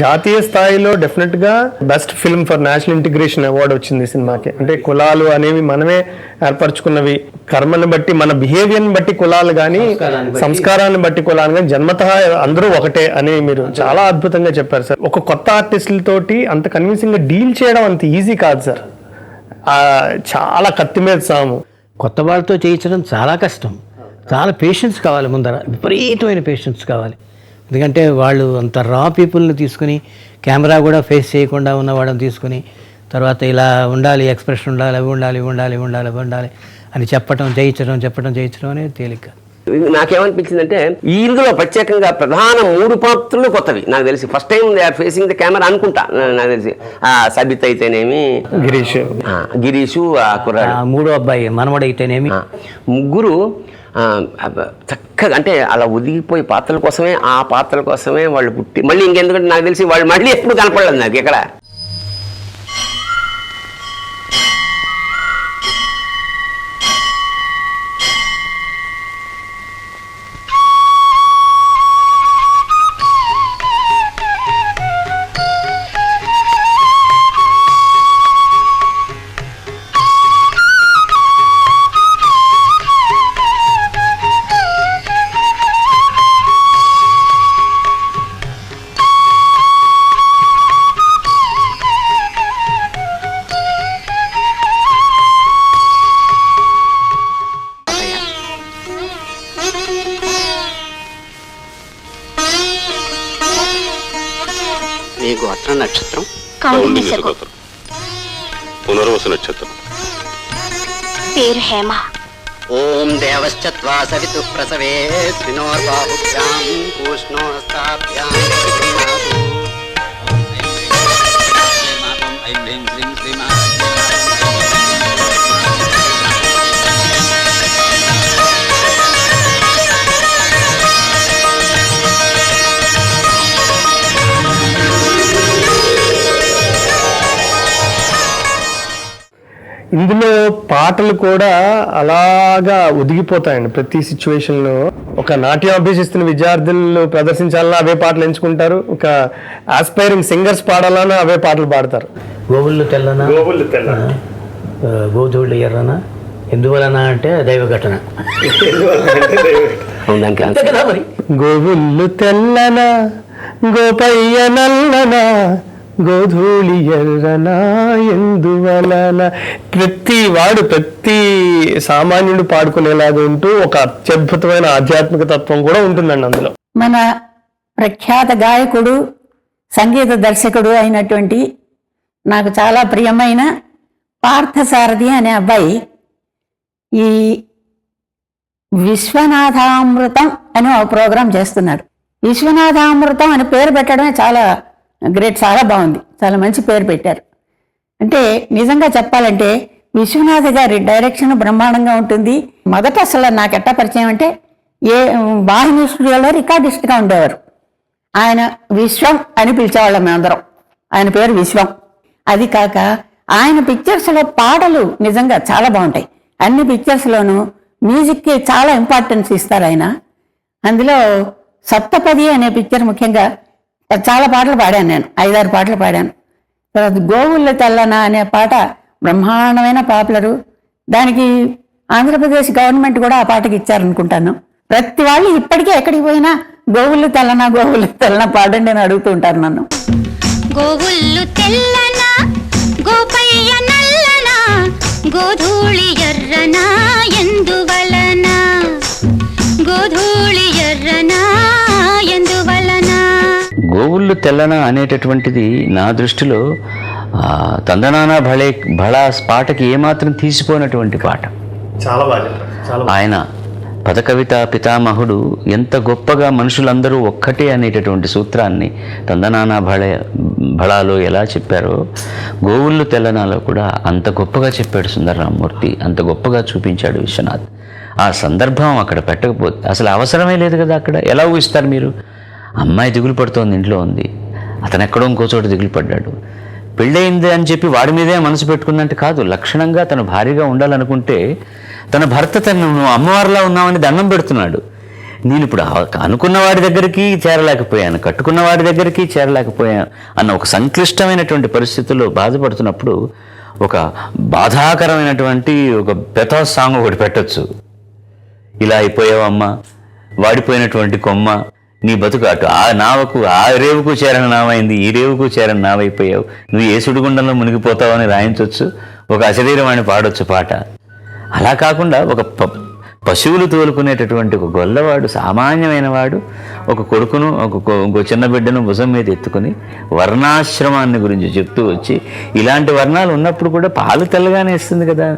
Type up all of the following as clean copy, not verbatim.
జాతీయ స్థాయిలో డెఫినెట్ గా best film for national integration award వచ్చింది సినిమాకి. అంటే కులాలు అనేవి మనమే ఏర్పరచుకున్నవి, కర్మని బట్టి మన బిహేవియర్ బట్టి కులాలు కానీ సంస్కారాన్ని బట్టి కులాలు కానీ జన్మతః అందరూ ఒకటే అని మీరు చాలా అద్భుతంగా చెప్పారు సార్. ఒక కొత్త ఆర్టిస్టులతోటి అంత కన్విన్సింగ్ గా డీల్ చేయడం అంత ఈజీ కాదు సార్. చాలా కత్తి మీద సాము. కొత్త వాళ్ళతో చేయించడం చాలా కష్టం, చాలా పేషెన్స్ కావాలి, ముందర విపరీతమైన పేషెన్స్ కావాలి. ఎందుకంటే వాళ్ళు అంత రా పీపుల్ని తీసుకుని కెమెరా కూడా ఫేస్ చేయకుండా ఉన్న వాళ్ళని తీసుకుని తర్వాత ఇలా ఉండాలి, ఎక్స్ప్రెషన్ ఉండాలి, అవి ఉండాలి, ఇవి ఉండాలి, ఇవి ఉండాలి, అవి ఉండాలి అని చేయించడం అనేది తేలిక. నాకేమనిపించిందంటే ఇందులో ప్రత్యేకంగా ప్రధాన 3 పాత్రలు కొత్తవి నాకు తెలిసి. First time they are facing the camera అనుకుంటా నాకు తెలిసి. సబిత్ అయితేనేమి, గిరీషు, ఆ కుర్రాడు మూడో అబ్బాయి మనవడైతేనేమి, ముగ్గురు చక్కగా అంటే అలా ఒదిగిపోయి పాత్రల కోసమే, ఆ పాత్రల కోసమే వాళ్ళు పుట్టి మళ్ళీ ఇంకెందుకంటే నాకు తెలిసి వాళ్ళు మళ్ళీ ఎప్పుడు కనపడలేదు నాకు ఎక్కడ. నక్షత్రం పునర్వసు నక్షత్రం పేరు హేమ. ఓం దేవశ్చత్వా సవితు ప్రసవే స్వినోర్బాహుభ్యాం పూష్ణోస్తాభ్యాం ఇందులో పాటలు కూడా అలాగా ఒదిగిపోతాయండి ప్రతి సిచ్యువేషన్లో. ఒక నాట్యం అభ్యసిస్తున్న విద్యార్థులు ప్రదర్శించాలన్నా అవే పాటలు ఎంచుకుంటారు, ఒక ఆస్పైరింగ్ సింగర్స్ పాడాలన్నా అవే పాటలు పాడతారు. గోవుళ్ళు తెల్లనా, గోధుళ్ళు ఎర్రనా, ఎందువలన అంటే దైవ ఘటన. గోవుళ్ళు తెల్లనా, గోపయ్య నల్లనా, గోధూళి ఎర్రనా, ఎందువలన. ప్రతి వాడు ప్రతి సామాన్యుడు పాడుకునేలాగా ఉంటూ ఒక అత్యద్భుతమైన ఆధ్యాత్మిక తత్వం కూడా ఉంటుందండి అందులో. మన ప్రఖ్యాత గాయకుడు, సంగీత దర్శకుడు అయినటువంటి నాకు చాలా ప్రియమైన పార్థసారథి అనే అబ్బాయి ఈ విశ్వనాథామృతం అని ఒక ప్రోగ్రాం చేస్తున్నాడు. విశ్వనాథామృతం అని పేరు పెట్టడమే చాలా గ్రేట్, చాలా బాగుంది, చాలా మంచి పేరు పెట్టారు. అంటే నిజంగా చెప్పాలంటే విశ్వనాథ్ గారి డైరెక్షన్ బ్రహ్మాండంగా ఉంటుంది. మొదట అసలు నాకు ఎట్టా పరిచయం అంటే వాహిని స్టూడియోలో రికార్డిస్ట్గా ఉండేవారు. ఆయన విశ్వం అని పిలిచేవాళ్ళం మేమందరం, ఆయన పేరు విశ్వం. అది కాక ఆయన పిక్చర్స్లో పాటలు నిజంగా చాలా బాగుంటాయి. అన్ని పిక్చర్స్లోనూ మ్యూజిక్కి చాలా ఇంపార్టెన్స్ ఇస్తారు ఆయన. అందులో సప్తపది అనే పిక్చర్ ముఖ్యంగా చాలా పాటలు పాడాను నేను, 5-6 పాటలు పాడాను. తర్వాత గోవుళ్ళ తెల్లన అనే పాట బ్రహ్మాండమైన పాపులరు. దానికి ఆంధ్రప్రదేశ్ గవర్నమెంట్ కూడా ఆ పాటకి ఇచ్చారనుకుంటాను. ప్రతి వాళ్ళు ఇప్పటికీ ఎక్కడికి పోయినా గోవుళ్ళు తెల్లన పాడండి అని అడుగుతూ ఉంటారు నన్ను. గోవుళ్ళు తెల్లన, గోపయ్య నల్లన, గోధూళి ఎర్రన, ఎందువలన, గోధూళి ఎర్రన, ఎందువలన. గోవుళ్ళు తెల్లన అనేటటువంటిది నా దృష్టిలో తందనానా భళా పాటకి ఏమాత్రం తీసిపోయినటువంటి పాట. చాలా బాగా ఆయన పదకవిత పితామహుడు ఎంత గొప్పగా మనుషులందరూ ఒక్కటే అనేటటువంటి సూత్రాన్ని తందనానా భళాలో ఎలా చెప్పారో గోవుళ్ళు తెల్లనాలో కూడా అంత గొప్పగా చెప్పాడు సుందరరామమూర్తి, అంత గొప్పగా చూపించాడు విశ్వనాథ్. ఆ సందర్భం అక్కడ పెట్టకపోతే అసలు అవసరమే లేదు కదా. అక్కడ ఎలా ఊహిస్తారు మీరు? అమ్మాయి దిగులు పడుతోంది, ఇంట్లో ఉంది, అతను ఎక్కడో ఇంకో చోట దిగులు పడ్డాడు. పెళ్ళయింది అని చెప్పి వాడి మీదే మనసు పెట్టుకుందంటే కాదు. లక్షణంగా తన భార్యగా ఉండాలనుకుంటే తన భర్త తను అమ్మవారిలా ఉన్నామని దండం పెడుతున్నాడు. నేను ఇప్పుడు అనుకున్న వాడి దగ్గరికి చేరలేకపోయాను, కట్టుకున్న వాడి దగ్గరికి చేరలేకపోయాను అన్న ఒక సంక్లిష్టమైనటువంటి పరిస్థితుల్లో బాధపడుతున్నప్పుడు ఒక బాధాకరమైనటువంటి ఒక పెథోస్ సాంగ్ ఒకటి పెట్టచ్చు. ఇలా అయిపోయావమ్మా, వాడిపోయినటువంటి కొమ్మ, నీ బతుకు అటు ఆ నావకు ఆ రేవుకు చేరని నావైంది, ఈ రేవుకు చేరని నావైపోయావు, నువ్వు ఏ సుడిగుండంలో మునిగిపోతావని రాయించవచ్చు, ఒక అశరీరవాణి పాడొచ్చు పాట. అలా కాకుండా ఒక పశువులు తోలుకునేటటువంటి ఒక గొల్లవాడు, సామాన్యమైన వాడు, ఒక కొడుకును ఒక చిన్న బిడ్డను భుజం మీద ఎత్తుకుని వర్ణాశ్రమాన్ని గురించి చెప్తూ వచ్చి, ఇలాంటి వర్ణాలు ఉన్నప్పుడు కూడా పాలు తెల్లగానే ఇస్తుంది కదా,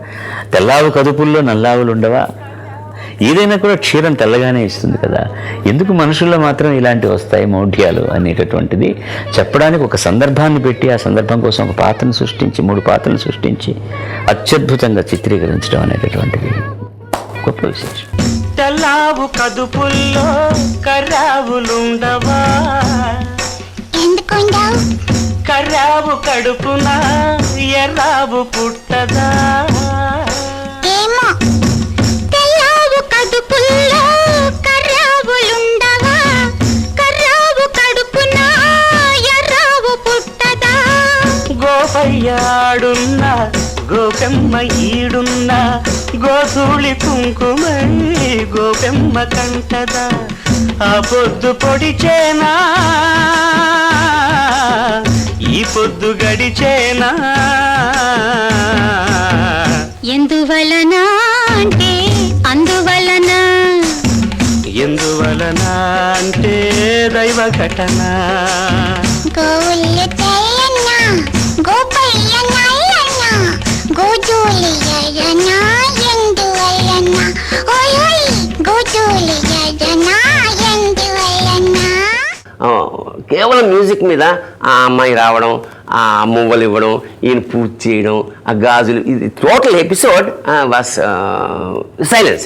తెల్లావు కదుపుల్లో నల్లావులు ఉండవా, ఏదైనా కూడా క్షీరం తెల్లగానే ఇస్తుంది కదా, ఎందుకు మనుషుల్లో మాత్రం ఇలాంటివి వస్తాయి మౌఢ్యాలు అనేటటువంటిది చెప్పడానికి ఒక సందర్భాన్ని పెట్టి, ఆ సందర్భం కోసం ఒక పాత్రను సృష్టించి, 3 పాత్రలు సృష్టించి అత్యద్భుతంగా చిత్రీకరించడం అనేటటువంటిది గొప్ప విశేషం. తెల్లావు కదుపుల్లో కర్రావులుండవా, ఎందుకుండవు కర్రావు కడుపున ఎర్రావు పుట్టదా, ఏమో తెల్లావు కడుపుల్లో కర్రావులుండవా, కర్రావు కడుపున ఎర్రావు పుట్టదా, గోపయ్యాడున్న గోపెమ్మ ఈడున్న గోధూళి కుంకుమై గోపెమ్మ కంటదా, ఆ పొద్దు పొడిచేనా ఈ పొద్దు గడిచేనా, ఎందువలన అంటే అందువలన, ఎందువలన అంటే దైవ ఘటన, గోవుల్లు తెల్లన్న గోపయ్య నల్లన్న గోధూళి ఎర్రన ఎందువలన, ఓయ్ ఓయ్ గోధూళి ఎర్రన ఎందువలన. కేవలం మ్యూజిక్ మీద ఆ అమ్మాయి రావడం, ఆ మువ్వలు ఇవ్వడం, ఈయన పూజ చేయడం, ఆ గాజులు, ఇది టోటల్ ఎపిసోడ్ వాస్ సైలెన్స్.